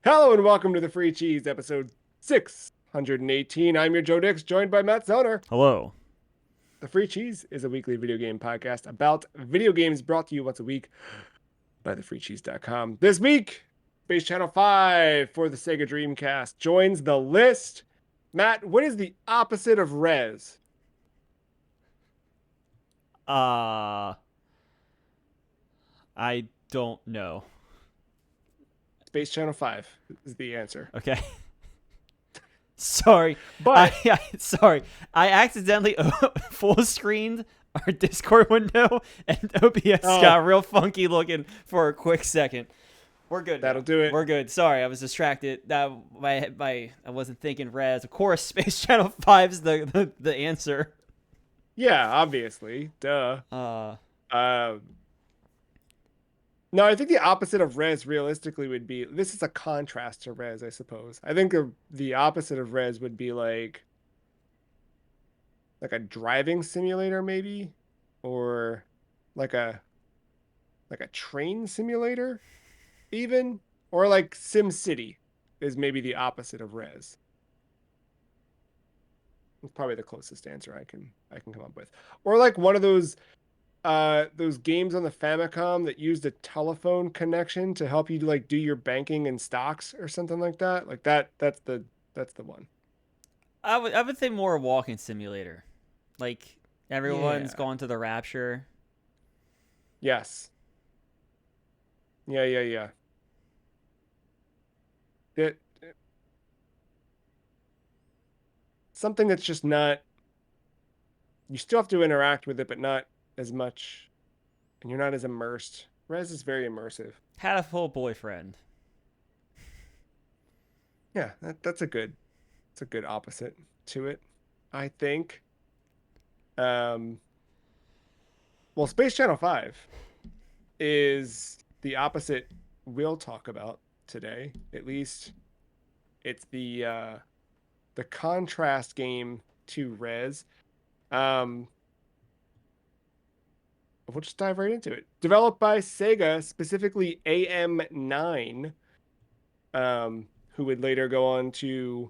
Hello and welcome to the Free Cheese, episode 618. I'm your Joe Dix, joined by Matt Zoner. Hello. The Free Cheese is a weekly video game podcast about video games brought to you once a week by thefreecheese.com. This week, Space Channel 5 for the Sega Dreamcast joins the list. Matt, what is the opposite of res? Uh, I don't know. Space Channel 5 is the answer. Okay. Sorry. But Sorry. I accidentally full screened our Discord window and OBS oh, got real funky looking for a quick second. We're good that'll now. do it. We're good. Sorry, I was distracted. That I wasn't thinking res. Of course, Space Channel 5's the answer. Yeah, obviously. Duh. Uh Uh, No, I think the opposite of res realistically would be this is a contrast to res, I suppose. I think the opposite of res would be like a driving simulator maybe, or like a like a train simulator even, or like Sim City is maybe the opposite of res. It's probably the closest answer I can come up with. Or like one of those games on the Famicom that used a telephone connection to help you like do your banking and stocks or something like that. Like that's the one. I would say more a walking simulator. Like everyone's Yeah. gone to the rapture. Yes. Yeah. It something that's just not, you still have to interact with it, but not as much, and you're not as immersed. Res is very immersive. Had a full boyfriend. Yeah, that's a good opposite to it, I think. Um well, Space Channel 5 is the opposite we'll talk about today. At least it's the contrast game to Res. Um, we'll just dive right into it. Developed by Sega, specifically AM9, who would later go on to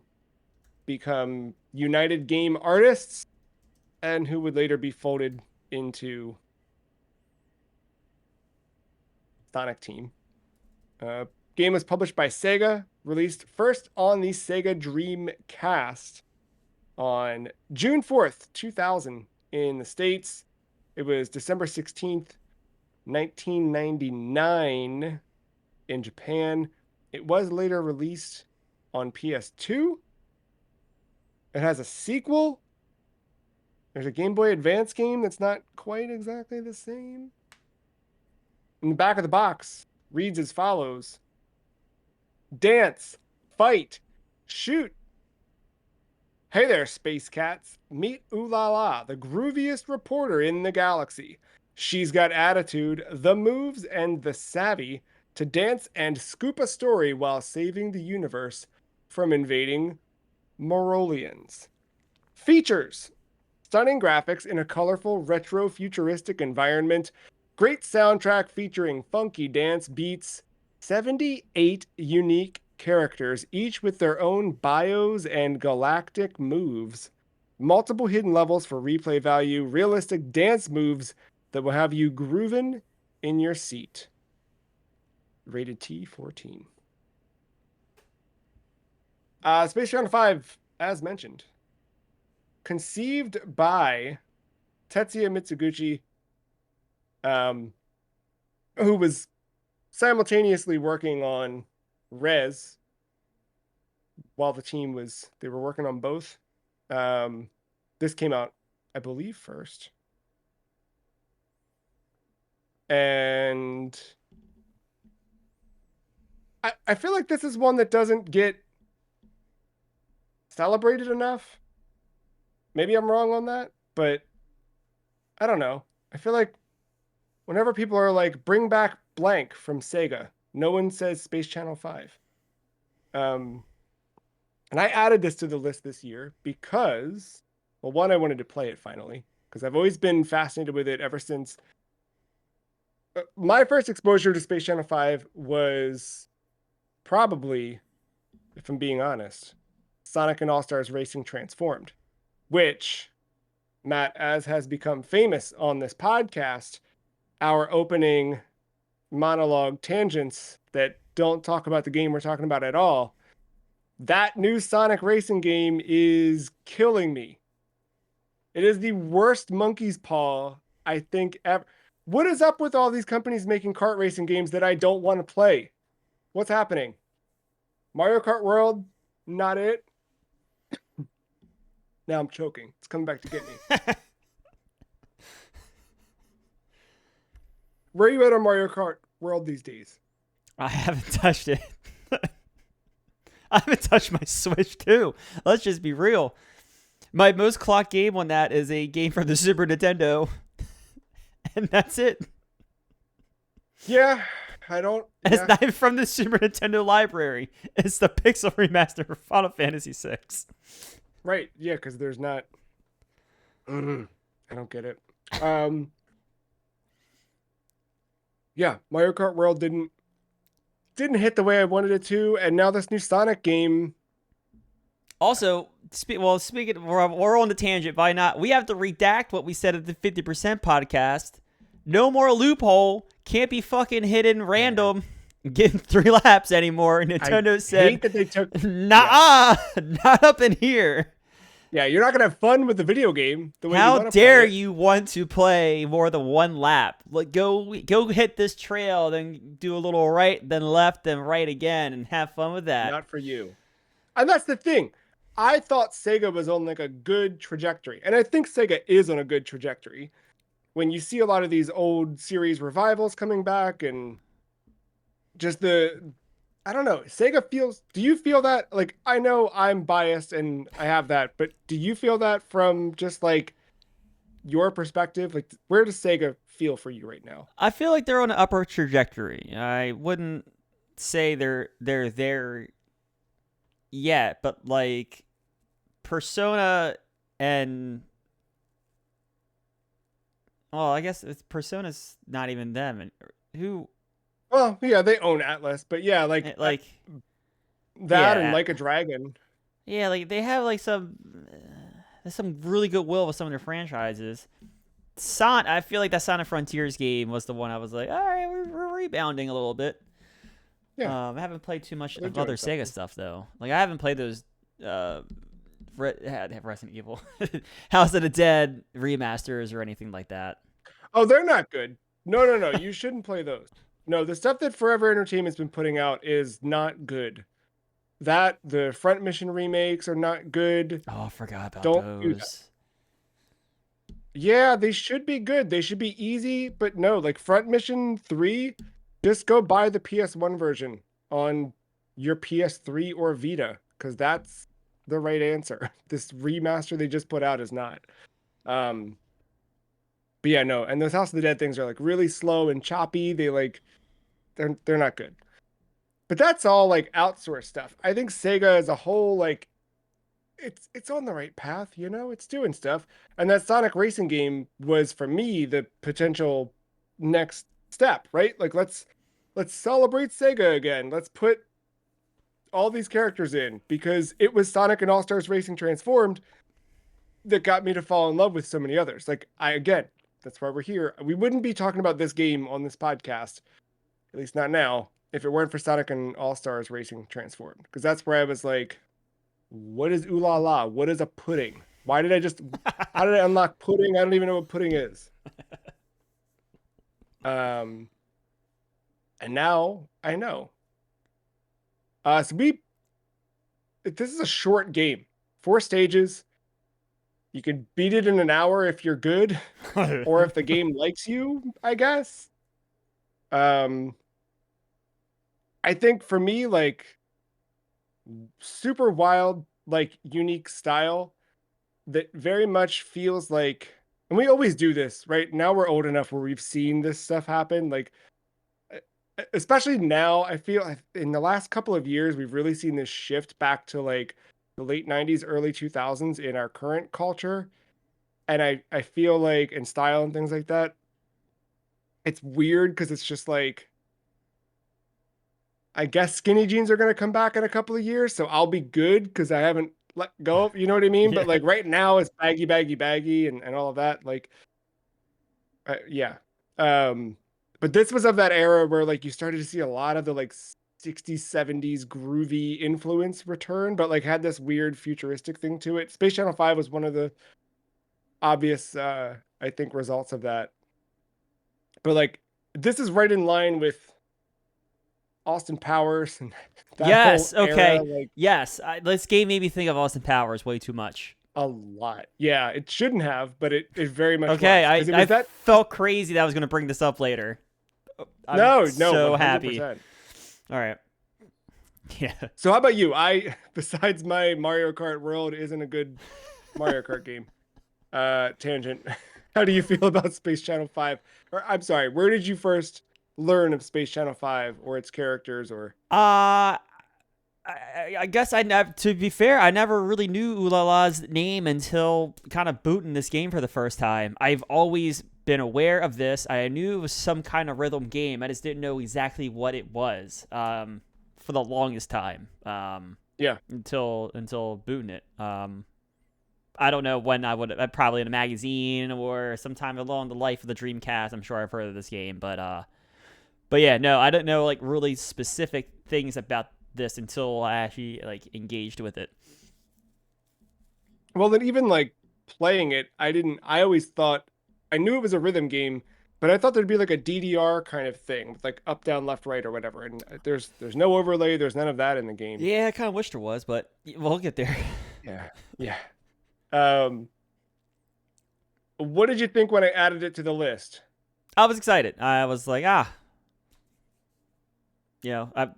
become United Game Artists, and who would later be folded into Sonic Team. Game was published by Sega, released first on the Sega Dreamcast on June 4th, 2000 in the States. It was December 16th, 1999 in Japan. It was later released on PS2. It has a sequel. There's a Game Boy Advance game that's not quite exactly the same. In the back of the box reads as follows: dance, fight, shoot. Hey there, space cats. Meet Ooh La La, the grooviest reporter in the galaxy. She's got attitude, the moves, and the savvy to dance and scoop a story while saving the universe from invading Morolians. Features: stunning graphics in a colorful, retro futuristic environment, great soundtrack featuring funky dance beats, 78 unique characters, each with their own bios and galactic moves, multiple hidden levels for replay value, realistic dance moves that will have you grooving in your seat. Rated T14. Space Channel 5, as mentioned, conceived by Tetsuya Mitsuguchi, um, who was simultaneously working on Res while they were working on both. Um, this came out, I believe, first. And I feel like this is one that doesn't get celebrated enough. Maybe I'm wrong on that, but I don't know. I feel like whenever people are like, bring back blank from Sega, no one says Space Channel 5. Um, and I added this to the list this year because, well, one, I wanted to play it finally, because I've always been fascinated with it ever since. My first exposure to Space Channel 5 was probably, if I'm being honest, Sonic and All-Stars Racing Transformed, which, Matt, as has become famous on this podcast, our opening monologue tangents that don't talk about the game we're talking about at all. That new Sonic racing game is killing me. It is the worst monkey's paw I think ever. What is up with all these companies making kart racing games that I don't want to play? What's happening? Mario Kart World, not it. Now I'm choking. It's coming back to get me. Where are you at on Mario Kart World these days? I haven't touched it. I haven't touched my Switch too. Let's just be real. My most clocked game on that is a game from the Super Nintendo, and that's it. Yeah, I don't. And Yeah. it's not even from the Super Nintendo library. It's the Pixel remaster for Final Fantasy VI. Right. Yeah, because there's not. I don't get it. Yeah, Mario Kart World didn't hit the way I wanted it to, and now this new Sonic game. Also, speaking, we're on the tangent. By not, we have to redact what we said at the 50% podcast. No more loophole. Can't be fucking hidden random. Getting 3 laps anymore. Nintendo said, hate that they took. Nah, not up in here. Yeah, you're not gonna have fun with the video game the way you How want to dare play it. you want to play more than 1 lap? Like go hit this trail, then do a little right, then left, then right again, and have fun with that. Not for you. And that's the thing. I thought Sega was on like a good trajectory, and I think Sega is on a good trajectory. When you see a lot of these old series revivals coming back, and just I don't know, Sega feels. Do you feel that? Like, I know I'm biased and I have that, but do you feel that from just like your perspective? Like, where does Sega feel for you right now? I feel like they're on an upper trajectory. I wouldn't say they're there yet, but like Persona and I guess Persona's not even them. And who? Well, yeah, they own Atlas, but yeah, like that and yeah, Like a Dragon. yeah, like they have like there's some really good will with some of their franchises. I feel like that Sonic Frontiers game was the one I was like, all right, we're rebounding a little bit. Yeah, I haven't played too much they're of doing other something. Sega stuff though. Like I haven't played those Resident Evil, House of the Dead remasters or anything like that. Oh, they're not good. No. You shouldn't play those. No, the stuff that Forever Entertainment's been putting out is not good. The Front Mission remakes are not good. Oh, I forgot about Don't do that. those. Yeah, they should be good. They should be easy, but no, like Front Mission 3, just go buy the PS1 version on your PS3 or Vita, because that's the right answer. This remaster they just put out is not. Um, but yeah, no, and those House of the Dead things are like really slow and choppy. They're not good. But that's all like outsourced stuff. I think Sega as a whole, like it's on the right path, you know, it's doing stuff. And that Sonic racing game was for me the potential next step, right? Like let's celebrate Sega again. Let's put all these characters in, because it was Sonic and All-Stars Racing Transformed that got me to fall in love with so many others. Like again, that's why we're here. We wouldn't be talking about this game on this podcast, at least not now, if it weren't for Sonic and All-Stars Racing Transformed. Because that's where I was like, what is ooh la la? What is a pudding? How did I unlock pudding? I don't even know what pudding is. And now I know. This is a short game, 4 stages. You can beat it in an hour if you're good, or if the game likes you, I guess. I think for me, like, super wild, like unique style that very much feels like, and we always do this, right? Now we're old enough where we've seen this stuff happen. Like, especially now, I feel in the last couple of years, we've really seen this shift back to like the late 90s, early 2000s in our current culture. And I feel like in style and things like that, it's weird because it's just like, I guess skinny jeans are gonna come back in a couple of years, so I'll be good because I haven't let go of, you know what I mean? But Yeah. like right now it's baggy, baggy, baggy, and all of that. Like, yeah. Um, but this was of that era where like you started to see a lot of the like 60s, 70s groovy influence return, but like had this weird futuristic thing to it. Space Channel 5 was one of the obvious I think results of that. But like this is right in line with Austin Powers and that Yes. whole era, Okay. like Yes. This game made me think of Austin Powers way too much. a lot. Yeah, it shouldn't have, but it very much Okay. was I because it I was that. felt crazy that I was gonna bring this up later. I'm No, no, so happy. 100%. All right. Yeah. So how about you? I besides my Mario Kart World isn't a good Mario Kart game. Tangent. How do you feel about Space Channel 5? Or I'm sorry, where did you first learn of Space Channel 5 or its characters or Uh I guess I never. To be fair, I never really knew Ulala's name until kind of booting this game for the first time. I've always been aware of this. I knew it was some kind of rhythm game. I just didn't know exactly what it was. For the longest time. yeah. Until booting it. I don't know when I would. Probably in a magazine or sometime along the life of the Dreamcast. I'm sure I've heard of this game, but yeah, no, I don't know like really specific things about this until I actually like engaged with it. Well, then even like playing it, I always thought I knew it was a rhythm game, but I thought there'd be like a DDR kind of thing with like up, down, left, right or whatever. And there's no overlay, there's none of that in the game. Yeah, I kind of wish there was, but we'll get there. Yeah. Yeah. Um, what did you think when I added it to the list? I was excited. I was like,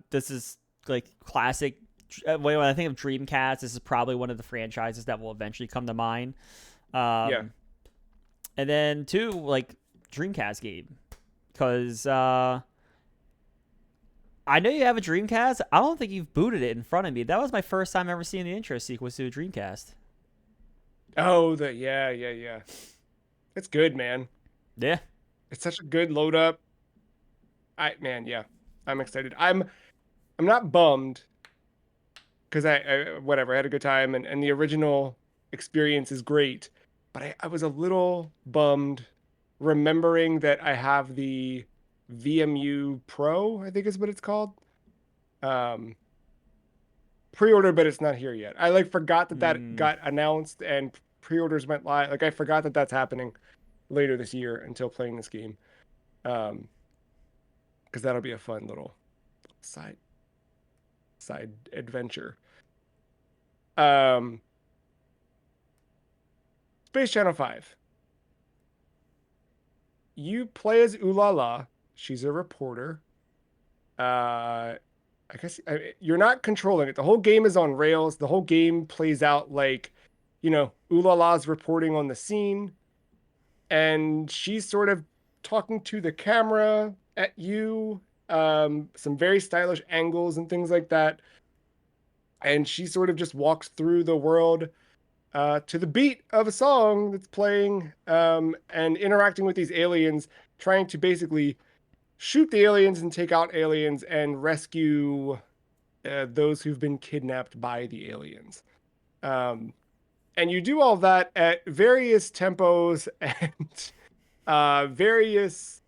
this is like classic. When I think of Dreamcast, this is probably one of the franchises that will eventually come to mind. Yeah. And then two, like Dreamcast game, because I know you have a Dreamcast. I don't think you've booted it in front of me. That was my first time ever seeing the intro sequence to a Dreamcast. Oh, yeah, yeah, yeah. It's good, man. Yeah. It's such a good load up. Man, yeah. I'm excited. I'm not bummed because I whatever, I had a good time and the original experience is great. But I was a little bummed remembering that I have the VMU Pro, I think is what it's called. Um, pre-order, but it's not here yet. I like forgot that that Mm, got announced and pre-orders went live. Like I forgot that that's happening later this year until playing this game. Um, because that'll be a fun little side adventure. Um, Space Channel 5. You play as Ulala. She's a reporter. I guess you're not controlling it. The whole game is on rails. The whole game plays out like, Ulala's reporting on the scene, and she's sort of talking to the camera at you. Some very stylish angles and things like that. And she sort of just walks through the world to the beat of a song that's playing and interacting with these aliens, trying to basically shoot the aliens and take out aliens and rescue those who've been kidnapped by the aliens. Um, and you do all that at various tempos and various,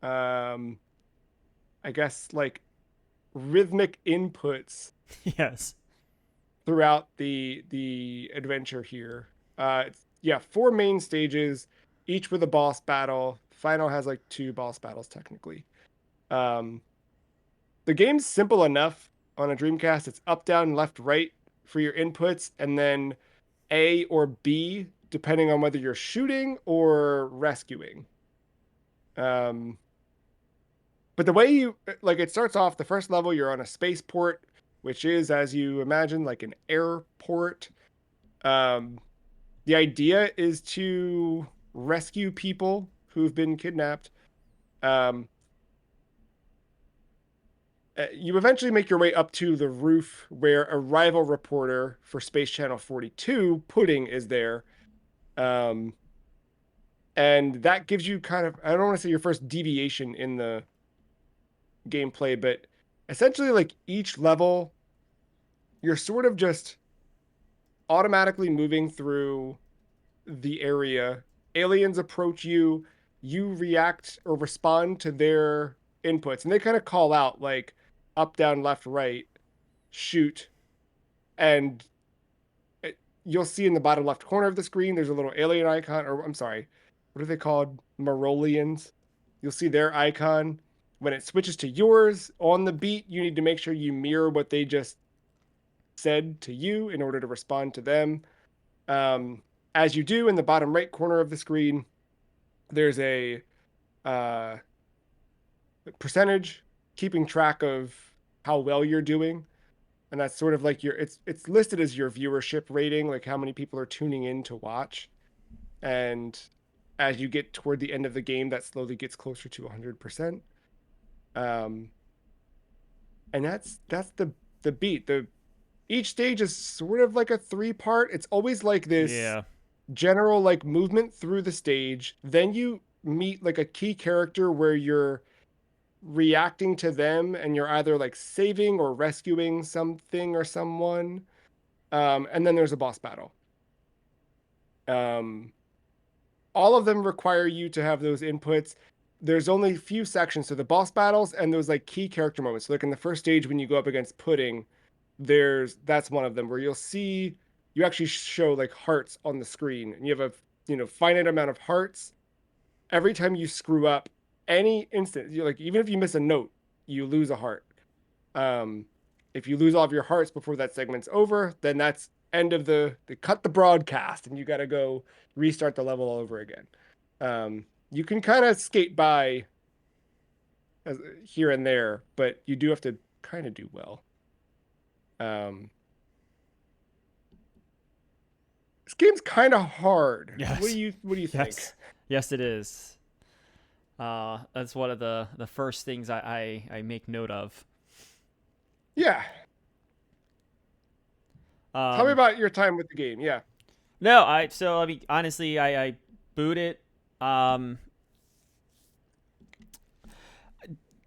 um, I guess, like rhythmic inputs yes. throughout the adventure here. Yeah, four main stages, each with a boss battle. Final has like two boss battles technically. Um, the game's simple enough on a Dreamcast. It's up, down, left, right for your inputs, and then A or B depending on whether you're shooting or rescuing. Um, but the way you like it starts off the first level, you're on a spaceport, which is, as you imagine, like an airport. Um, the idea is to rescue people who've been kidnapped. Um, you eventually make your way up to the roof where a rival reporter for Space Channel 42, Pudding, is there. Um, and that gives you kind of, I don't want to say your first deviation in the gameplay, but essentially like each level, you're sort of just automatically moving through the area. Aliens approach you, you react or respond to their inputs, and they kind of call out like up, down, left, right, shoot, and you'll see in the bottom left corner of the screen there's a little alien icon, or I'm sorry, what are they called? Marolians. You'll see their icon. When it switches to yours on the beat, you need to make sure you mirror what they just said to you in order to respond to them. As you do, in the bottom right corner of the screen, there's a uh, percentage keeping track of how well you're doing, and that's sort of like your it's listed as your viewership rating, like how many people are tuning in to watch. And as you get toward the end of the game, that slowly gets closer to 100%. Um, and that's the beat. The Each stage is sort of like a three-part. It's always like this Yeah. general like movement through the stage. Then you meet like a key character where you're reacting to them and you're either like saving or rescuing something or someone. And then there's a boss battle. Um, all of them require you to have those inputs. There's only a few sections. So the boss battles and those like key character moments. So like in the first stage when you go up against Pudding, that's one of them where you'll see you actually show like hearts on the screen and you have a finite amount of hearts. Every time you screw up any instant, you like even if you miss a note, you lose a heart. Um, if you lose all of your hearts before that segment's over, then that's end of they cut the broadcast and you got to go restart the level all over again. You can kind of skate by here and there, but you do have to kind of do well. Um, this game's kind of hard. Yes. What do you think? Yes. Yes, it is. That's one of the first things I make note of. Yeah. Tell me Um, about your time with the game. Yeah. no, I mean honestly, I boot it. Um,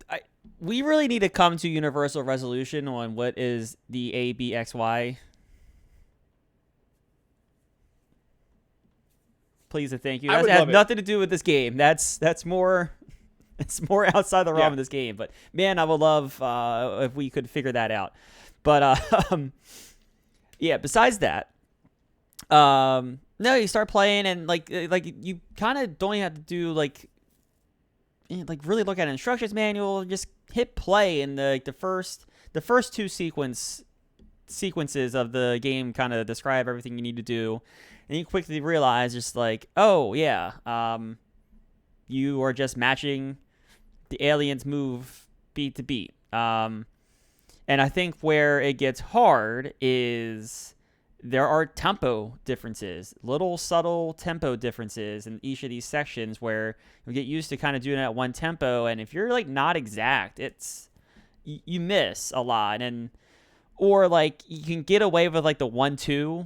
I we really need to come to universal resolution on what is the ABXY. Please and thank you. I That would has love it. nothing to do with this game. That's more it's more outside the realm Yeah. of this game. But man, I would love if we could figure that out. But yeah. Besides that, no, you start playing and like you kind of don't even have to do like really look at an instructions manual. Just hit play and the first two sequences of the game kind of describe everything you need to do, and you quickly realize just like, oh yeah, you are just matching the aliens move beat to beat. And I think where it gets hard is there are tempo differences, little subtle tempo differences in each of these sections where you get used to kind of doing it at one tempo, and if you're like not exact, it's you miss a lot, and or like you can get away with like the 1-2,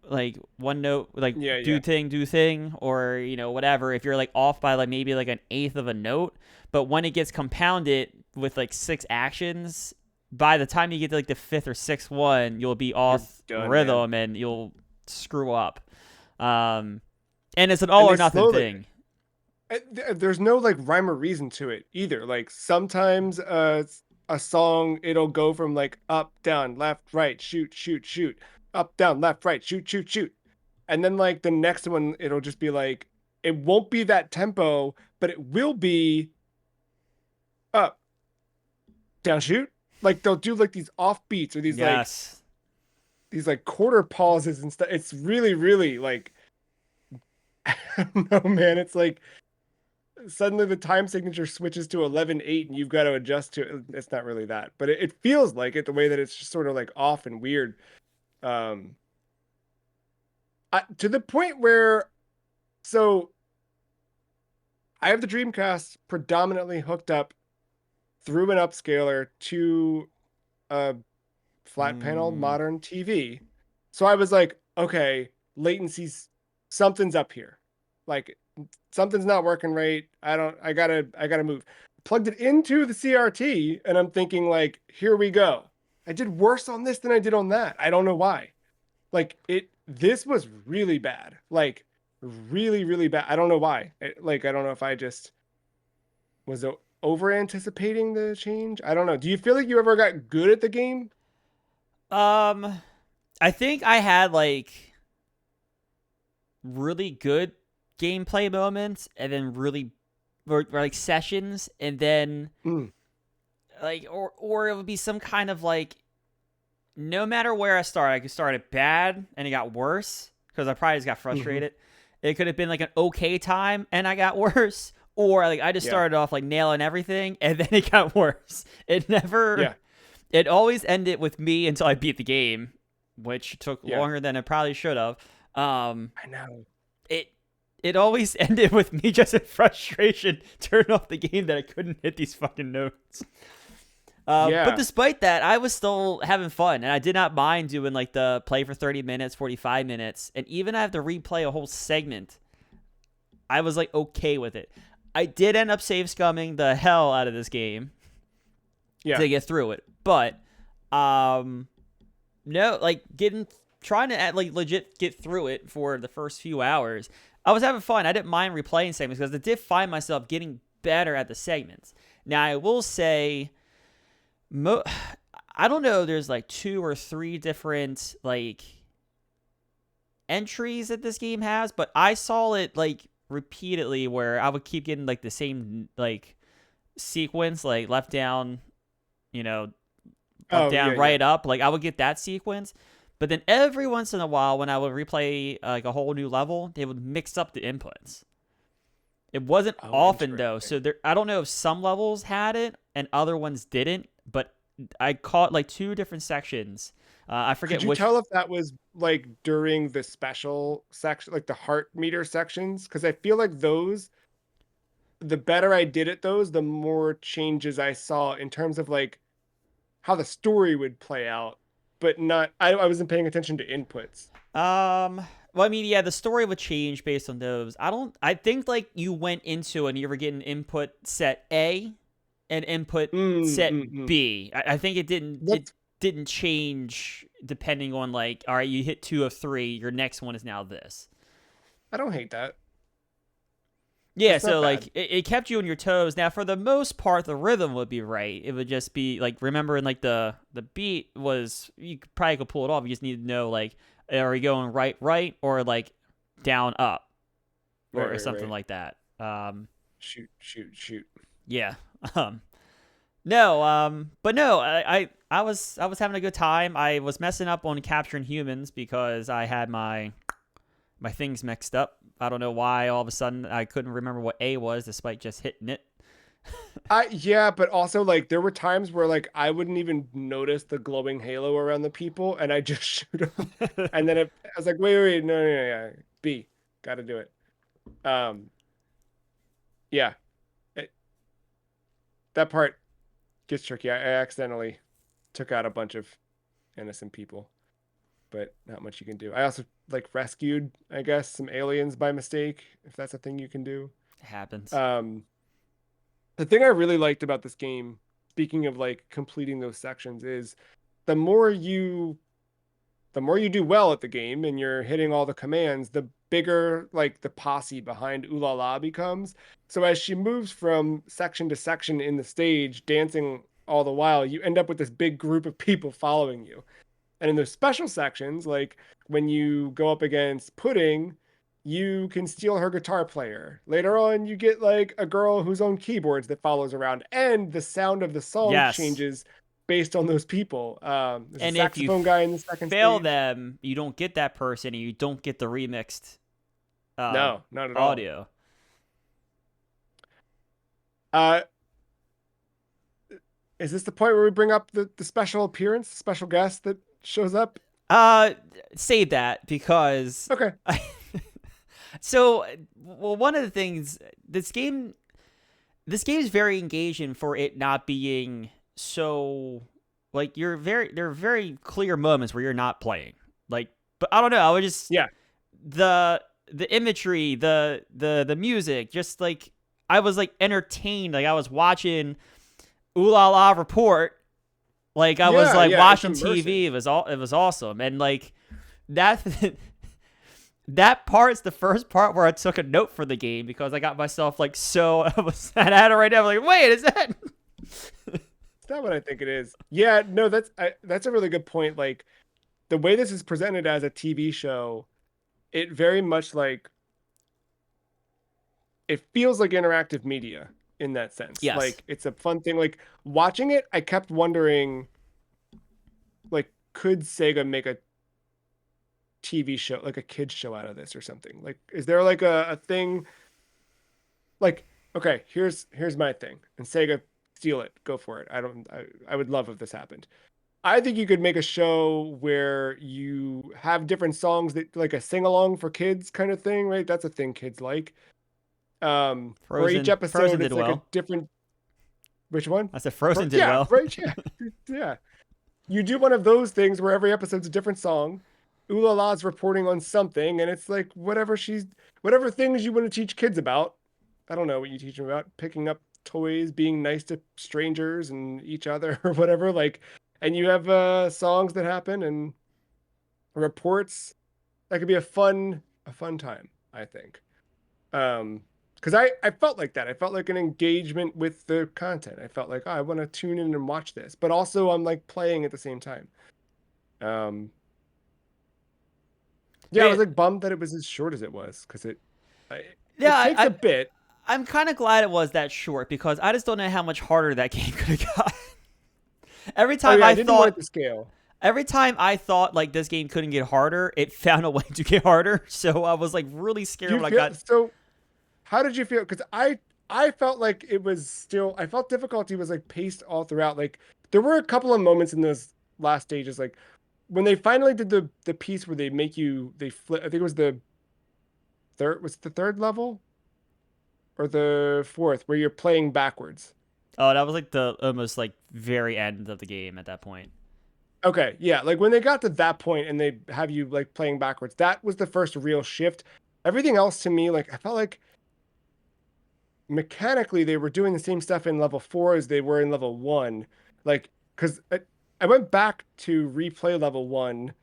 like one note, like Yeah. do Yeah. thing, or whatever. If you're like off by like maybe like an eighth of a note, but when it gets compounded with like six actions, by the time you get to like the fifth or sixth one, you'll be You're off done, man. rhythm and you'll screw up. Um, and it's an And all they or nothing slowly thing. there's no like rhyme or reason to it either. Like sometimes a song it'll go from like up, down, left, right, shoot, shoot, shoot, up, down, left, right, shoot, shoot, shoot. And then like the next one it'll just be like it won't be that tempo, but it will be up, down, shoot. Like they'll do like these off beats or Yes. these like quarter pauses and stuff. It's really, really like I don't know, man. It's like suddenly the time signature switches to 11:8 and you've got to adjust to it. It's not really that, but it feels like it the way that it's just sort of like off and weird. Um, to the point where, so I have the Dreamcast predominantly hooked up through an upscaler to a flat panel Mm, modern TV. So I was like, okay, latency's something's up here. Like something's not working right. I gotta move. plugged it into the CRT, and I'm thinking like, here we go. I did worse on this than I did on that. I don't know why. Like this was really bad. Like really, really bad. I don't know why. I don't know if I just was over anticipating the change. I don't know. Do you feel like you ever got good at the game? Um, I think I had like really good gameplay moments, and then really or like sessions, and then Mm. like or it would be some kind of like no matter where I started, I could start it bad and it got worse because I probably just got Hmm. frustrated. It could have been like an okay time and I got worse, or like I just Yeah. started off like nailing everything and then it got worse. It never, Yeah. it always ended with me until I beat the game, which took Yeah. longer than it probably should have. Um, I know. it it always ended with me just in frustration, turning off the game that I couldn't hit these fucking notes. But Yeah. despite that, I was still having fun, and I did not mind doing like the play for 30 minutes, 45 minutes, and even I have to replay a whole segment. I was like okay with it. I did end up save scumming the hell out of this game Yeah. to get through it, but um, no, like getting trying to like legit get through it for the first few hours. I was having fun. I didn't mind replaying segments because I did find myself getting better at the segments. Now I will say Mo- I don't know. There's like 2 or 3 different like entries that this game has, but I saw it like repeatedly where I would keep getting like the same like sequence, like left down, you know, up Oh, yeah, down, yeah. right up. Like I would get that sequence, but then every once in a while, when I would replay like a whole new level, they would mix up the inputs. It wasn't Oh, often though, interesting. so there. I don't know if some levels had it and other ones didn't, but I caught like 2 different sections. I Could forget you which. tell if that was like during the special section, like the heart meter sections? Because I feel like those, the better I did at those, the more changes I saw in terms of like how the story would play out, but not, I wasn't paying attention to inputs. Well, I mean, yeah, the story would change based on those. I don't. I think like you went into and you were getting input set A and input Mm, mm, set mm. B. I think it didn't. It That's, didn't change depending on like, all right, you hit 2 of 3. Your next one is now this. I don't hate that. Yeah, That's not so like bad. it kept you on your toes. Now, for the most part, the rhythm would be right. It would just be like remembering like the beat was you probably could pull it off. You just need to know like are you going right right or like down up Right, or right, something right. like that. Shoot, shoot, shoot. Yeah. Um, no. But no, I was having a good time. I was messing up on capturing humans because I had my things mixed up. I don't know why all of a sudden I couldn't remember what A was despite just hitting it. Yeah, but also like there were times where like I wouldn't even notice the glowing halo around the people, and I just shoot them, and then I was like, wait, wait, no, no, no, yeah, B, got to do it. Um, yeah, it, that part gets tricky. I accidentally took out a bunch of innocent people, but not much you can do. I also like rescued, I guess, some aliens by mistake, if that's a thing you can do. It happens. Um, the thing I really liked about this game, speaking of like completing those sections, is the more you the more you do well at the game and you're hitting all the commands, the bigger like the posse behind Ooh La La becomes. So as she moves from section to section in the stage, dancing all the while, you end up with this big group of people following you. And in those special sections, like when you go up against Pudding, you can steal her guitar player. Later on, you get like a girl who's on keyboards that follows around, and the sound of the song Yes. changes based on those people. There's a And if you saxophone guy in the second fail stage. them, you don't get that person and you don't get the remixed uh, No, not at all. audio. Uh, is this the point where we bring up the special appearance, special guest that shows up? Uh, Save that because Okay. so well, one of the things this game is very engaging for it not being so like there are very clear moments where you're not playing like, but I don't know, I would just Yeah. the imagery, the music, just like I was like entertained. Like I was watching Ooh La La Report. Like I was Yeah, like yeah, it's watching immersive. TV. It was awesome. And like that that part's the first part where I took a note for the game because I got myself like so I had it right now. I'm like, wait, is that? It's not what I think it is. Yeah, no, that's a really good point. Like the way this is presented as a TV show, it very much like it feels like interactive media in that sense. Yes. Like it's a fun thing. Like watching it, I kept wondering, like, could Sega make a TV show, like a kids show out of this or something? Like, is there like a thing like, okay, here's my thing. And Sega, steal it, go for it. I would love if this happened. I think you could make a show where you have different songs that like a sing along for kids kind of thing, right? That's a thing kids like. Where each Frozen episode did it's like a well. different, which one? I said Frozen did Yeah, well. right. Yeah, yeah. You do one of those things where every episode's a different song. Ooh La's reporting on something, and it's like whatever things you want to teach kids about. I don't know what you teach them about. Picking up toys, being nice to strangers and each other or whatever. Like, and you have songs that happen and reports. That could be a fun time, I think. Because I felt like that. I felt like an engagement with the content. I felt like, oh, I want to tune in and watch this, but also I'm like playing at the same time. Um, yeah, I was It, like bummed that it was as short as it was because yeah, it takes a bit. I'm kind of glad it was that short because I just don't know how much harder that game could have got. every Oh time yeah, I I didn't want it thought, to scale. every time I thought like this game couldn't get harder, it found a way to get harder. So I was like really Do scared you when I feel got. so? How did you feel? Because I felt like it was still. I felt difficulty was like paced all throughout. Like there were a couple of moments in those last stages, like when they finally did the piece where they make you they flip. I think it was the third. Was it the third level or the fourth where you're playing backwards? Oh, that was like the almost like very end of the game at that point. Okay, yeah, like when they got to that point and they have you like playing backwards, that was the first real shift. Everything else to me, like I felt like mechanically they were doing the same stuff in level four as they were in level one. Like, because I went back to replay level one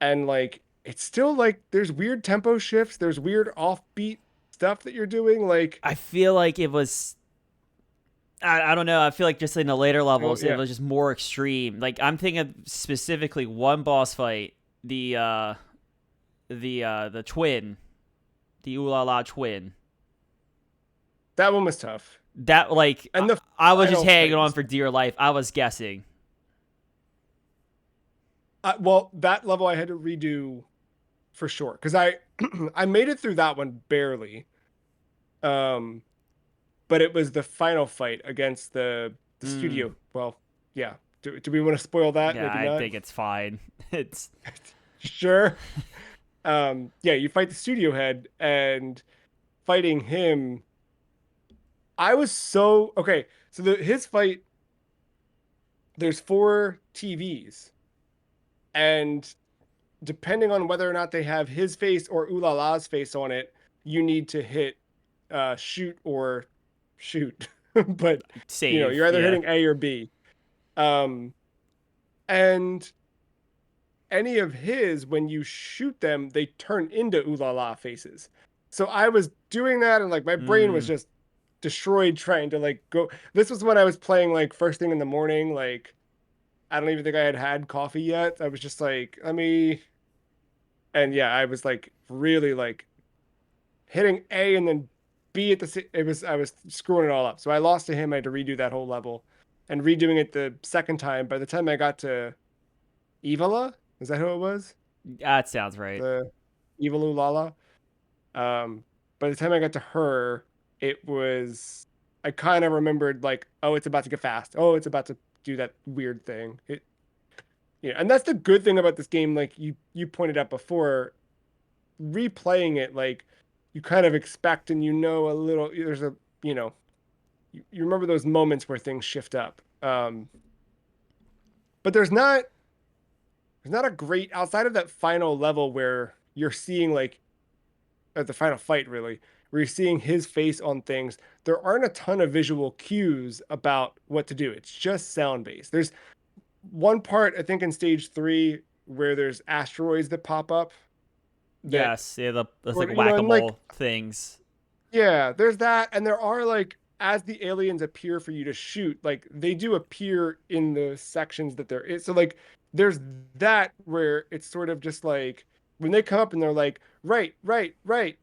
and like it's still like there's weird tempo shifts, there's weird offbeat stuff that you're doing. Like, I feel like it was. I don't know. I feel like just in the later oh levels, it yeah, was just more extreme. Like I'm thinking of specifically one boss fight, the twin, the Ooh La La twin. that one was tough. That like And the I was just final hanging fight on was for tough. dear life. I was guessing. Well, that level I had to redo for sure because I I made it through that one barely. Um, but it was the final fight against the Mm, studio. Well, yeah. Do we want to spoil that? yeah, Maybe I not. think it's fine. It's Sure. Yeah, you fight the studio head and fighting him. I was so okay. So his fight, there's four TVs, and depending on whether or not they have his face or Ulala's face on it, you need to hit shoot or shoot. But save. you're either Yeah. hitting A or B. Um, and any of his, when you shoot them, they turn into Ulala faces. So I was doing that, and like my brain was Mm, just destroyed trying to like go. This was when I was playing like first thing in the morning. Like I don't even think I had had coffee yet. I was just like, let me. And yeah, I was like really like hitting A and then B at the. It was I was screwing it all up. So I lost to him. I had to redo that whole level, and redoing it the second time. By the time I got to Evala, is that who it was? that sounds right. The Evil Ulala. By the time I got to her, it was I kind of remembered like, oh, it's about to get fast. Oh, it's about to do that weird thing. And that's the good thing about this game. Like you pointed out before, replaying it, like you kind of expect and a little. There's a you remember those moments where things shift up. But there's not a great outside of that final level where you're seeing like at the final fight really where you're seeing his face on things. There aren't a ton of visual cues about what to do. It's just sound based. There's one part, I think, in stage 3 where there's asteroids that pop up that, Yes, yeah, those like or and like, whack-a-mole things. yeah, there's that, and there are like, as the aliens appear for you to shoot, like they do appear in the sections that they're in. So like, there's that where it's sort of just like when they come up and they're like right, right, right,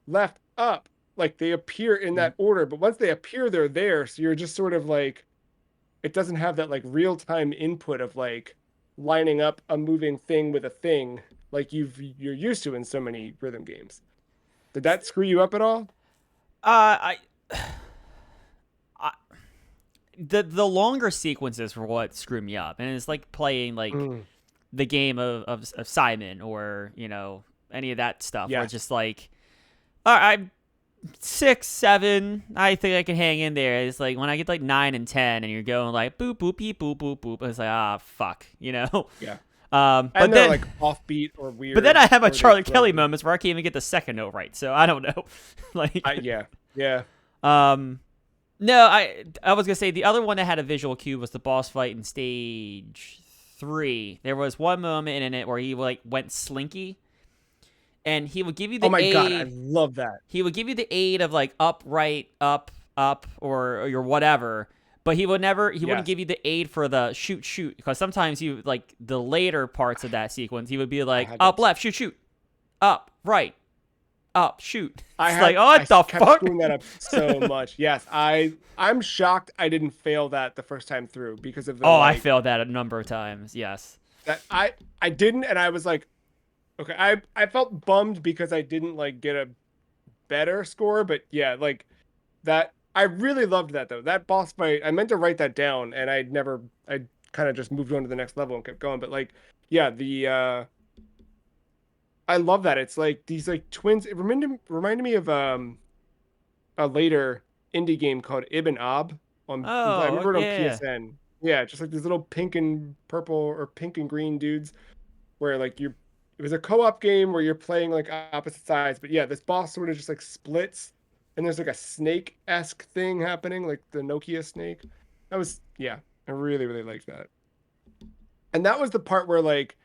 left, up, like they appear in Mhm. that order. But once they appear, they're there. So you're just sort of like, it doesn't have that like real time input of like lining up a moving thing with a thing like you're used to in so many rhythm games. Did that screw you up at all? I, I the longer sequences were what screwed me up, and it's like playing like Mm, the game of Simon, or any of that stuff, where it's yes. just like, all right, I'm 6, 7. I think I can hang in there. It's like when I get like 9 and 10, and you're going like boop boop beep boop boop boop. It's like, fuck, Yeah. But And they're then like offbeat or but then weird I have my or they Charlie slow. Kelly moments where I can't even get the second note right. So I don't know. Like, Yeah. Yeah. um, no, I was gonna say the other one that had a visual cue was the boss fight in stage 3. There was one moment in it where he like went slinky, and he would give you Oh the my God, I aid. love that. He would give you the aid of like up, right, up, or your whatever. But he would never. He wouldn't Yes. give you the aid for the shoot, shoot, because sometimes you like the later parts of that sequence. He would be I like had up, that. left, shoot, shoot, up, right, up, shoot. I It's like, had oh, I what the kept fuck? screwing that up so much. Yes, I'm shocked I didn't fail that the first time through because of the Oh, I like failed that a number of times. Yes. that I didn't, and I was like, okay, I felt bummed because I didn't like get a better score, but yeah, like that I really loved that though. That boss fight, I meant to write that down and I kind of just moved on to the next level and kept going, but like yeah, the I love that. It's like these like twins. It reminded me of a later indie game called Ibn Ab I Oh, remember it on yeah. PSN. Yeah, just like these little pink and purple or pink and green dudes where like you're it was a co-op game where you're playing like opposite sides, but yeah, this boss sort of just like splits and there's like a snake-esque thing happening, like the Nokia snake. That was yeah, I really, really liked that. And that was the part where like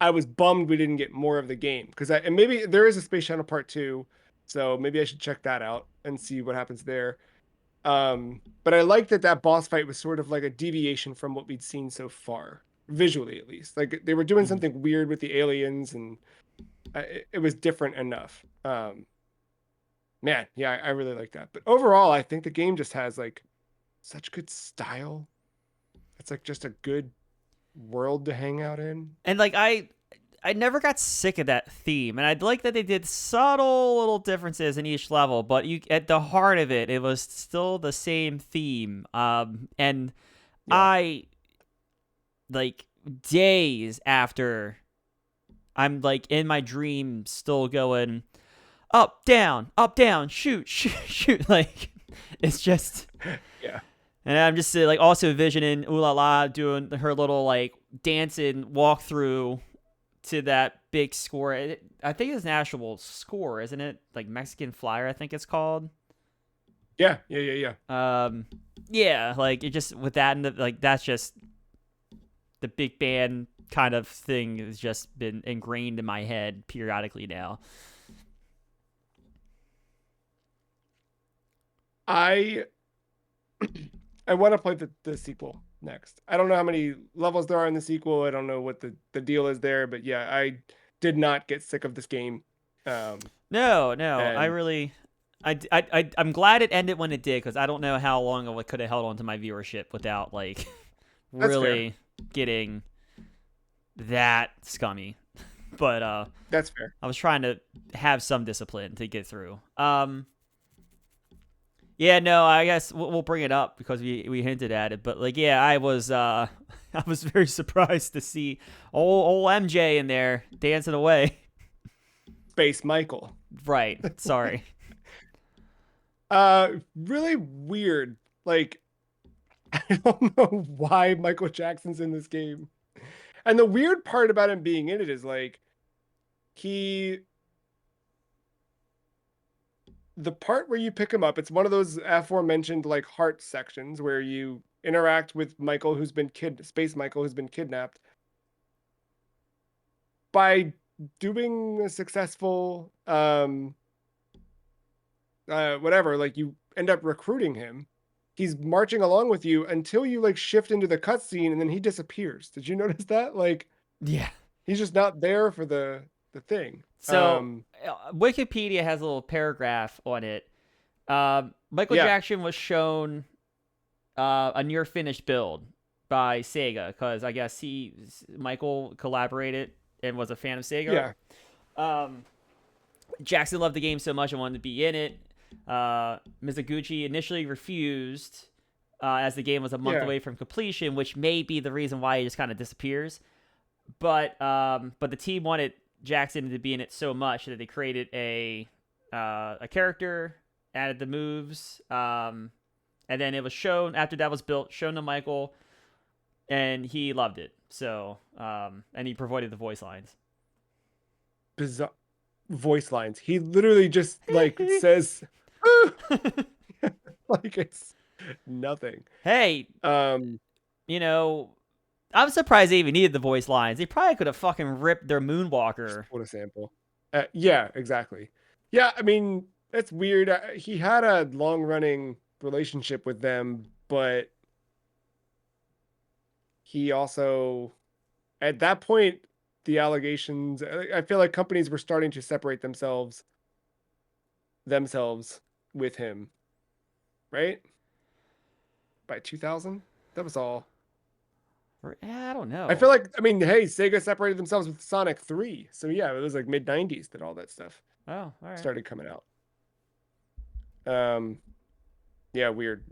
I was bummed we didn't get more of the game because and maybe there is a Space Shuttle Part 2, so maybe I should check that out and see what happens there. But I like that that boss fight was sort of like a deviation from what we'd seen so far, visually at least. Like they were doing Mhm. something weird with the aliens, and it was different enough. Man, yeah, I really like that. But overall, I think the game just has like such good style. It's like just a good world to hang out in. And like I never got sick of that theme, and I'd like that they did subtle little differences in each level, but you at the heart of it, it was still the same theme. And Yeah. I like days after I'm like in my dream, still going up, down, shoot, shoot, shoot. Like it's just, Yeah. and I'm just like also envisioning Ooh La La doing her little like dancing walkthrough to that big score. I think it's an actual score, isn't it? Like Mexican Flyer, I think it's called. Yeah. Yeah. Yeah. Yeah. Um, yeah, like it just with that and like that's just the big band kind of thing has just been ingrained in my head periodically now. I I want to play the sequel next. I don't know how many levels there are in the sequel. I don't know what the deal is there, but yeah, I did not get sick of this game. Um, No, no, I and really, I'm glad it ended when it did because I don't know how long I could have held on to my viewership without like that's fair. really getting that scummy. But That's fair. I was trying to have some discipline to get through. Yeah, no, I guess we'll bring it up because we hinted at it, but like, yeah, I was I was very surprised to see old MJ in there dancing away. Space Michael. Right. Sorry. Really weird. Like I don't know why Michael Jackson's in this game. And the weird part about him being in it is like he the part where you pick him up, it's one of those aforementioned like heart sections where you interact with Michael, who's been Space Michael, who's been kidnapped. By doing a successful whatever, like you end up recruiting him. He's marching along with you until you like shift into the cutscene and then he disappears. Did you notice that? Like Yeah. he's just not there for the thing. So Wikipedia has a little paragraph on it. Michael Yeah. Jackson was shown a near finished build by Sega because I guess Michael collaborated and was a fan of Sega. Yeah. Jackson loved the game so much and wanted to be in it. Mizuguchi initially refused as the game was a month away from completion, which may be the reason why he just kind of disappears. But the team wanted Jackson to be in it so much that they created a character, added the moves, and then it was shown after that was built, shown to Michael, and he loved it. So and he provided the voice lines. Bizarre voice lines. He literally just like says like it's nothing. Hey, you know, I'm surprised they even needed the voice lines. They probably could have fucking ripped their Moonwalker. What a sample. Yeah, exactly. Yeah, I mean, that's weird. He had a long-running relationship with them, but he also, at that point, the allegations, I feel like companies were starting to separate themselves with him, right? By 2000? That was all. I don't know. I feel like, I mean, hey, Sega separated themselves with Sonic 3. So yeah, it was like mid 90s that all that stuff started coming out. Yeah, weird.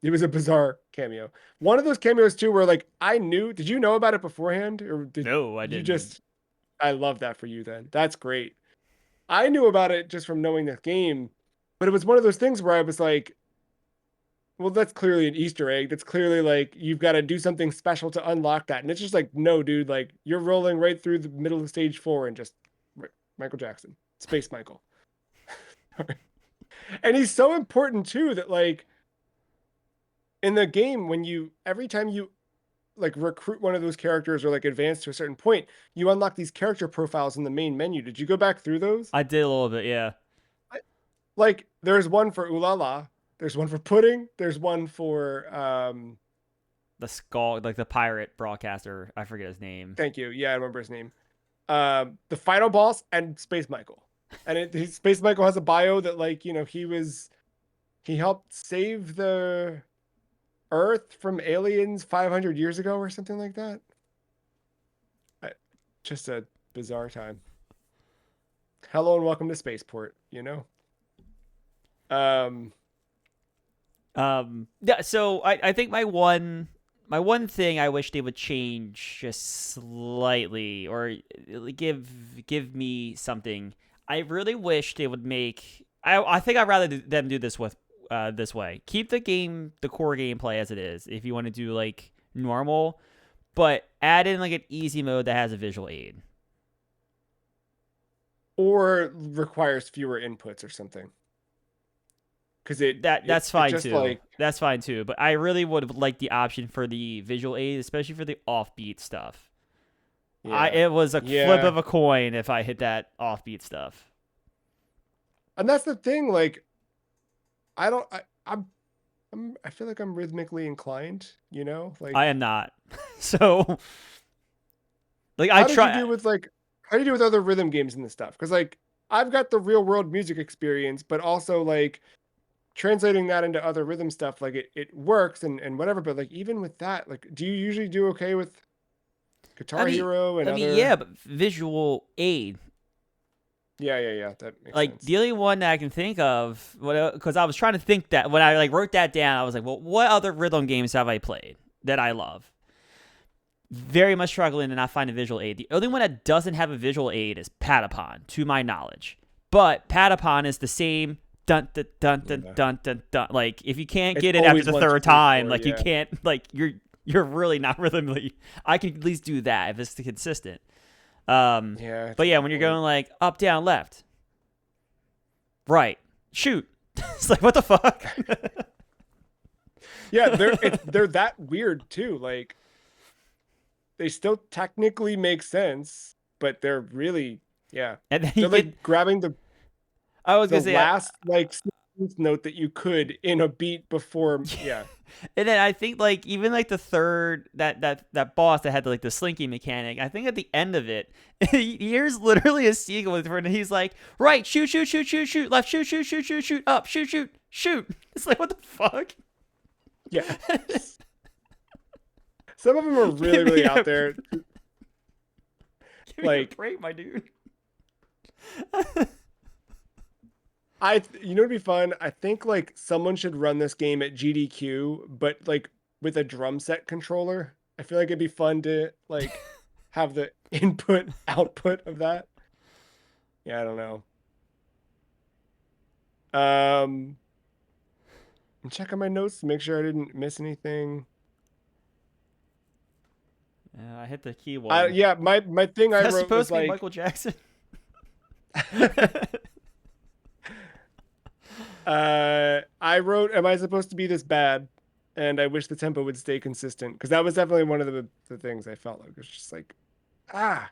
It was a bizarre cameo. One of those cameos too, where like I knew, did you know about it beforehand? Or did no, I didn't. I love that for you then. That's great. I knew about it just from knowing the game, but it was one of those things where I was like, well, that's clearly an Easter egg. That's clearly like you've got to do something special to unlock that. And it's just like, no, dude, like you're rolling right through the middle of stage 4 and just Michael Jackson, Space Michael. And he's so important too that like in the game, when every time you like recruit one of those characters or like advance to a certain point, you unlock these character profiles in the main menu. Did you go back through those? I did a little bit, yeah. Like there's one for Ulala. There's one for Pudding. There's one for the skull, like the pirate broadcaster. I forget his name. Thank you. Yeah, I remember his name. The final boss and Space Michael. And Space Michael has a bio that like, you know, he helped save the Earth from aliens 500 years ago or something like that. Just a bizarre time. Hello and welcome to Spaceport, you know? Yeah, so I think my one thing I wish they would change just slightly or give me something. I really wish they would make I think I'd rather them do this with this way. Keep the core gameplay as it is if you want to do like normal, but add in like an easy mode that has a visual aid. Or requires fewer inputs or something. Because that's fine too. Like, that's fine too. But I really would like the option for the visual aid, especially for the offbeat stuff. Yeah. It was a flip of a coin if I hit that offbeat stuff. And that's the thing. Like, I feel like I'm rhythmically inclined. You know, like I am not. So, like, how do you do with other rhythm games and this stuff? Because like I've got the real world music experience, but also like translating that into other rhythm stuff, like it works and whatever. But like even with that, like, do you usually do okay with Guitar Hero and other? Yeah, but visual aid. Yeah. That makes like sense. The only one that I can think of, because I was trying to think that when I like wrote that down, I was like, well, what other rhythm games have I played that I love? Very much struggling to not find a visual aid. The only one that doesn't have a visual aid is Patapon, to my knowledge. But Patapon is the same dun dun dun dun dun dun dun. Like if you can't get it after the third time, like you can't, like you're really not rhythmically. I can at least do that if it's consistent. But yeah, when you're going like up, down, left, Right. Shoot. It's like, what the fuck? Yeah, they're that weird too. Like they still technically make sense, but they're really yeah. And then you They're get, like grabbing the I was the going to say, last like note that you could in a beat before yeah. and then I think like even like the third that boss that had like the slinky mechanic. I think at the end of it, here's literally a sequence where he's like, right, shoot, shoot, shoot, shoot, shoot, left, shoot, shoot, shoot, shoot, shoot, up, shoot, shoot, shoot. It's like what the fuck? Yeah. Some of them are really, Give me really a, out there. give me a Like break, my dude. you know what'd be fun? I think like someone should run this game at GDQ, but like with a drum set controller. I feel like it'd be fun to like have the input output of that. Yeah, I don't know. I'm checking my notes to make sure I didn't miss anything. Yeah, I hit the key one. Yeah, my thing I That's wrote supposed was to be like Michael Jackson. I wrote, "Am I supposed to be this bad?" And I wish the tempo would stay consistent because that was definitely one of the things I felt like it was just like ah.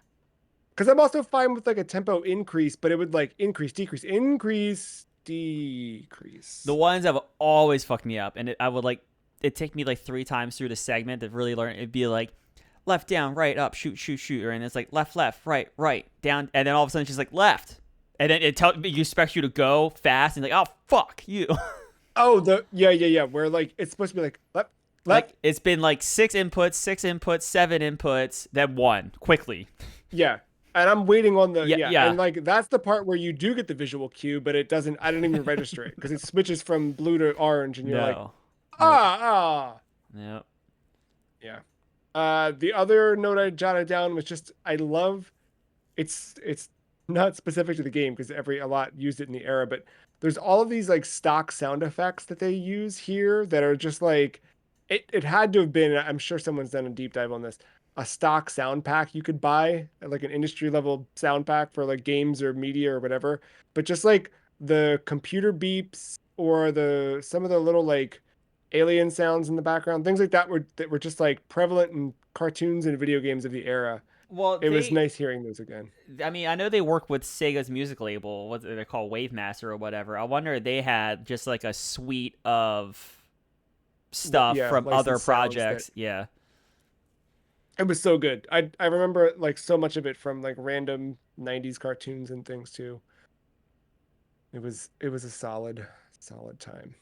Because I'm also fine with like a tempo increase, but it would like increase, decrease, increase, The decrease. ones that would always fuck me up, and I would like it take me like 3 times through the segment to really learn. It'd be like left, down, right, up, shoot, shoot, shoot, and it's like left, left, right, right, down, and then all of a sudden she's like left, and then it expects you to go fast, and like oh fuck you. Oh, yeah. Where like it's supposed to be like left, Like left. it's been like 6 inputs, 7 inputs, then one quickly. Yeah. And I'm waiting on the Yeah, yeah, yeah. and like that's the part where you do get the visual cue, but it doesn't. I don't even register it because it switches from blue to orange, and you're like, No. Nope. ah. Nope. Yeah. The other note I jotted down was just I love it's not specific to the game because a lot used it in the era, but there's all of these like stock sound effects that they use here that are just like it had to have been, I'm sure someone's done a deep dive on this, a stock sound pack you could buy, like an industry level sound pack for like games or media or whatever. But just like the computer beeps or the some of the little like alien sounds in the background, things like that were just like prevalent in cartoons and video games of the era. Well, It was nice hearing those again. I mean, I know they work with Sega's music label, what they call Wave Master or whatever. I wonder if they had just like a suite of stuff Yeah, from other licensed sounds that projects. Yeah. it was so good. I remember like so much of it from like random 90s cartoons and things too. It was a solid time.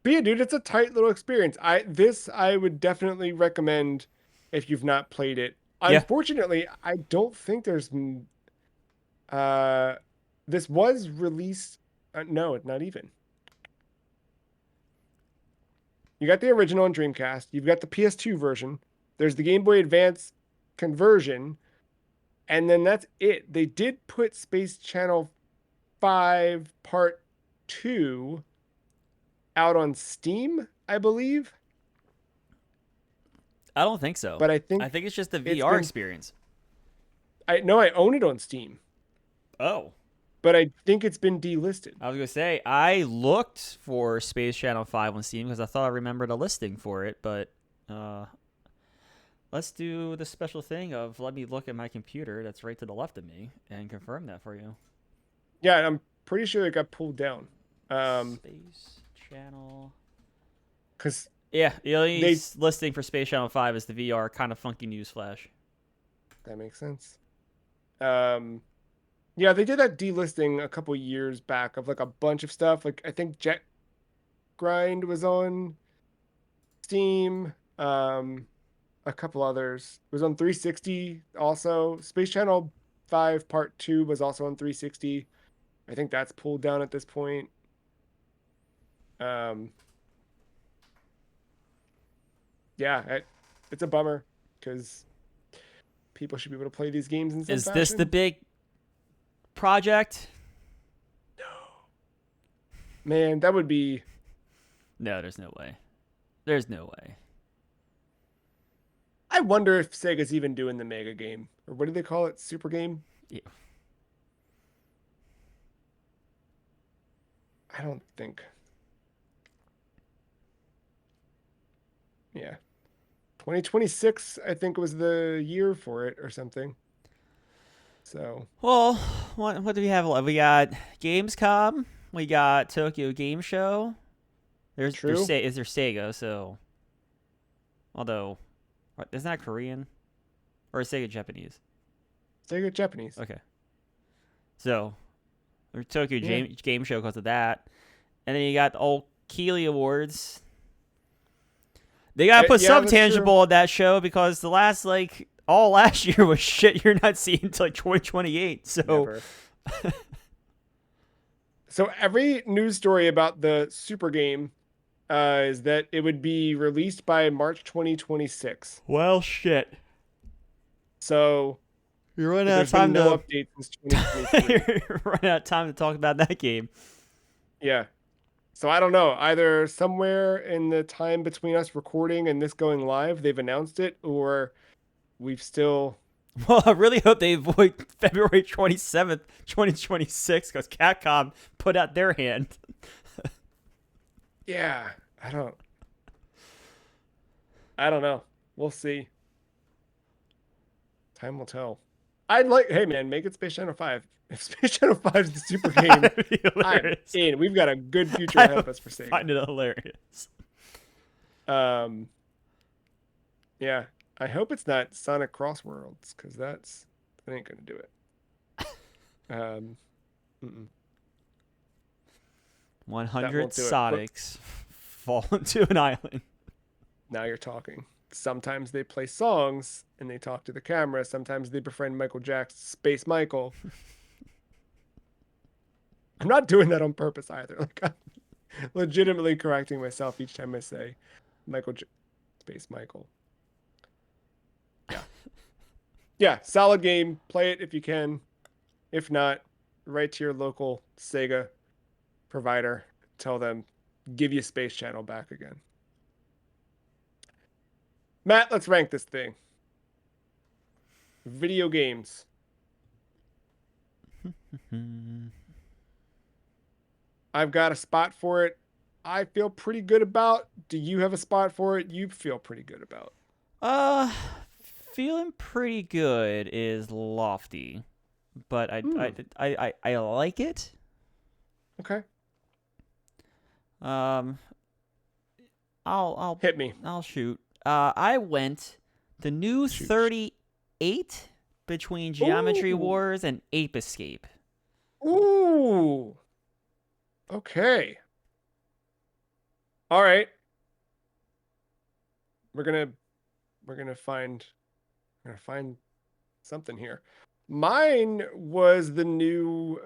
But yeah, dude, it's a tight little experience. I would definitely recommend if you've not played it. Yeah. Unfortunately, I don't think there's uh this was released no, not even. You got the original on Dreamcast, you've got the PS2 version, there's the Game Boy Advance conversion, and then that's it. They did put Space Channel 5 Part 2 out on Steam, I believe. I don't think so. But I I think think it's just the it's VR been experience. I know I own it on Steam, Oh. but I think it's been delisted. I was going to say, I looked for Space Channel 5 on Steam because I thought I remembered a listing for it, but let's do the special thing of let me look at my computer that's right to the left of me and confirm that for you. Yeah, I'm pretty sure it got pulled down. Space Channel. Because Yeah, the only they listing for Space Channel 5 is the VR kind of funky newsflash. that makes sense. Yeah, they did that delisting a couple years back of like a bunch of stuff. Like I think Jet Grind was on Steam. A couple others. It was on 360 also. Space Channel 5 Part 2 was also on 360. I think that's pulled down at this point. Yeah, it's a bummer because people should be able to play these games in some Is this the fashion. big project? Man, that would be. No, there's no way. There's no way. I wonder if Sega's even doing the Mega Game or what do they call it? Super Game. Yeah. I don't think. Yeah. 2026, I think, was the year for it or something. So Well, what do we have left? We got Gamescom. We got Tokyo Game Show. true. Is there Sega? So, although, isn't that Korean or is Sega Japanese? Sega Japanese. Okay, so there's Tokyo Yeah. Game Show because of that, and then you got the old Keeley Awards. They gotta put Yeah, some that's true. tangible at that show because the last all last year was shit. You're not seeing until 2028. So Never. So every news story about the Super Game is that it would be released by March 2026. well, shit. So, You're running but out of there's been time no to. update since 2023. You're running out of time to talk about that game. Yeah. So I don't know. Either somewhere in the time between us recording and this going live, they've announced it, or we've still. Well, I really hope they avoid February 27th, 2026, because Capcom put out their hand. Yeah. I don't know. We'll see. Time will tell. I'd like, hey man, make it Space Channel 5. If Space Channel 5 is the super game, That'd be I'm hilarious. in. We've got a good future I ahead of would us for Sega. find it hilarious. Um, yeah. I hope it's not Sonic Crossworlds, because that ain't gonna do it. Um, mm-mm, that 100 won't do it. But Sonics fall into an island. now you're talking. Sometimes they play songs and they talk to the camera. Sometimes they befriend Michael Jackson, Space Michael. I'm not doing that on purpose either. Like I'm legitimately correcting myself each time I say Space Michael. Yeah. Yeah, solid game. Play it if you can. If not, write to your local Sega provider. Tell them, give you Space Channel back again. Matt, let's rank this thing. Video games. I've got a spot for it. I feel pretty good about. Do you have a spot for it? You feel pretty good about. Uh, Feeling pretty good is lofty, but I like it. Okay. Um, Hit me. I'll shoot. I went the new Shoot. 38 between Geometry Ooh. Wars and Ape Escape. Ooh. Okay. All right. We're gonna find something here. Mine was the new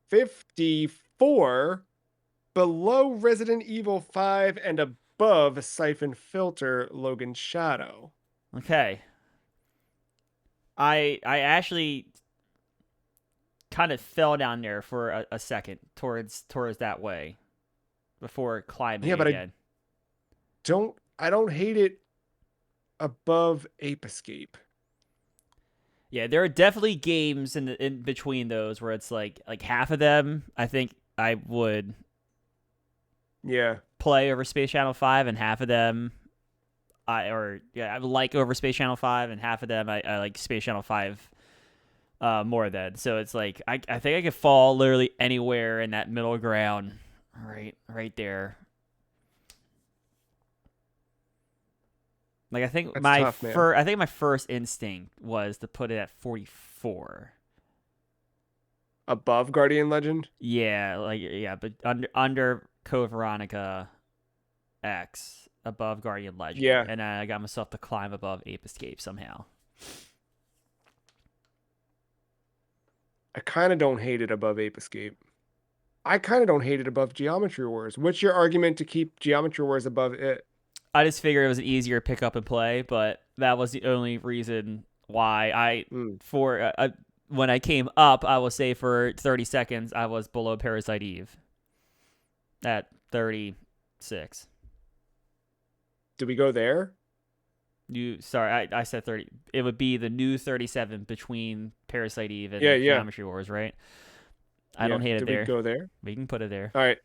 54, below Resident Evil 5 and above Siphon Filter Logan Shadow. Okay. I actually kind of fell down there for a second towards that way before climbing Yeah, but again. I don't hate it above Ape Escape. Yeah, there are definitely games in between those where it's like half of them I think I would Yeah. play over Space Channel 5 and half of them I like over Space Channel 5 and half of them I like Space Channel 5 more than. So it's like I think I could fall literally anywhere in that middle ground right there. Like I think That's tough, man. I think my first instinct was to put it at 44. Above Guardian Legend? Yeah, but under Code Veronica X, above Guardian Legend. Yeah. And I got myself to climb above Ape Escape somehow. I kind of don't hate it above Ape Escape. I kind of don't hate it above Geometry Wars. What's your argument to keep Geometry Wars above it? I just figured it was an easier pick up and play, but that was the only reason why when I came up, I will say for 30 seconds, I was below Parasite Eve at 36. Did we go there? I said 30. It would be the new 37 between Parasite Eve and Yeah. Geometry Wars, right? I don't hate it Did we there. go there? We can put it there. All right,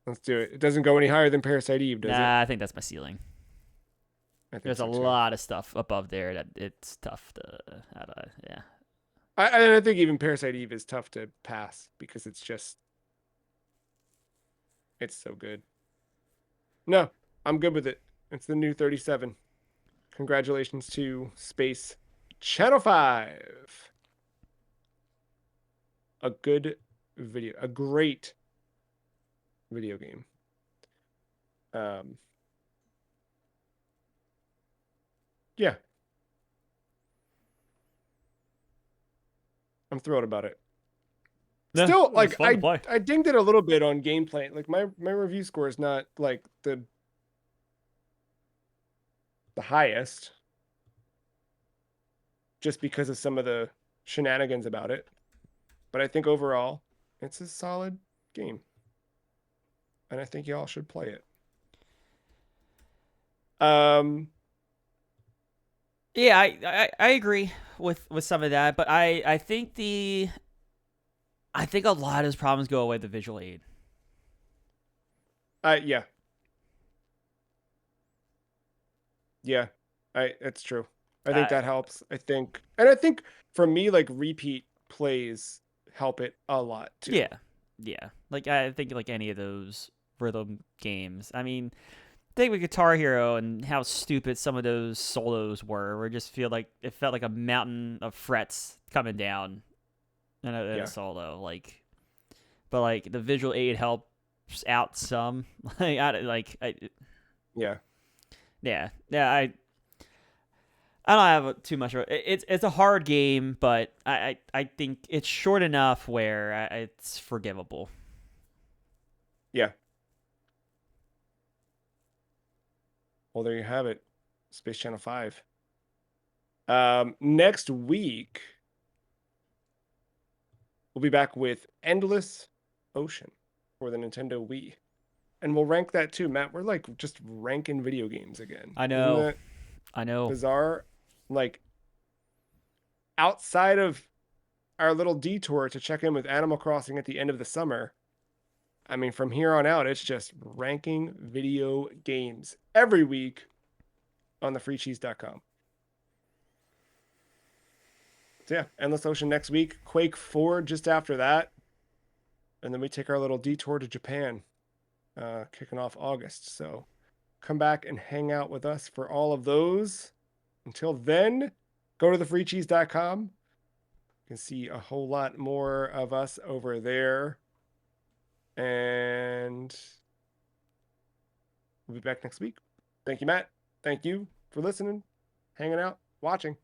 let's do it. It doesn't go any higher than Parasite Eve, does it? Nah, I think that's my ceiling. I think There's a so too. lot of stuff above there that it's tough to. Yeah. I think even Parasite Eve is tough to pass because it's so good. No, I'm good with it. It's the new 37. Congratulations to Space Channel 5. A good a great video game. Yeah, I'm thrilled about it. Yeah, Still, it was like fun to play. I dinged it a little bit on gameplay. Like my review score is not like the highest, just because of some of the shenanigans about it. But I think overall, it's a solid game, and I think y'all should play it. Um, Yeah, I agree with some of that, but I think a lot of his problems go away with the visual aid. yeah, yeah, it's true. I think I that helps. I think for me, like repeat plays help it a lot too. Yeah, yeah. Like I think like any of those rhythm games. I mean, think with Guitar Hero and how stupid some of those solos were. Where it just feel like it felt like a mountain of frets coming down in a Yeah, solo. Like, but like the visual aid helps out some. yeah, Yeah. I don't have too much. It's a hard game, but I think it's short enough where it's forgivable. yeah. Well, there you have it. Space Channel 5. Next week, we'll be back with Endless Ocean for the Nintendo Wii. And we'll rank that too, Matt. We're like just ranking video games again. I Isn't know. that I know. bizarre? Like, outside of our little detour to check in with Animal Crossing at the end of the summer, I mean, from here on out, it's just ranking video games every week on thefreecheese.com. So yeah, Endless Ocean next week, Quake 4 just after that, and then we take our little detour to Japan, kicking off August. So come back and hang out with us for all of those. Until then, go to thefreecheese.com. You can see a whole lot more of us over there. And we'll be back next week. Thank you, Matt. Thank you for listening, hanging out, watching.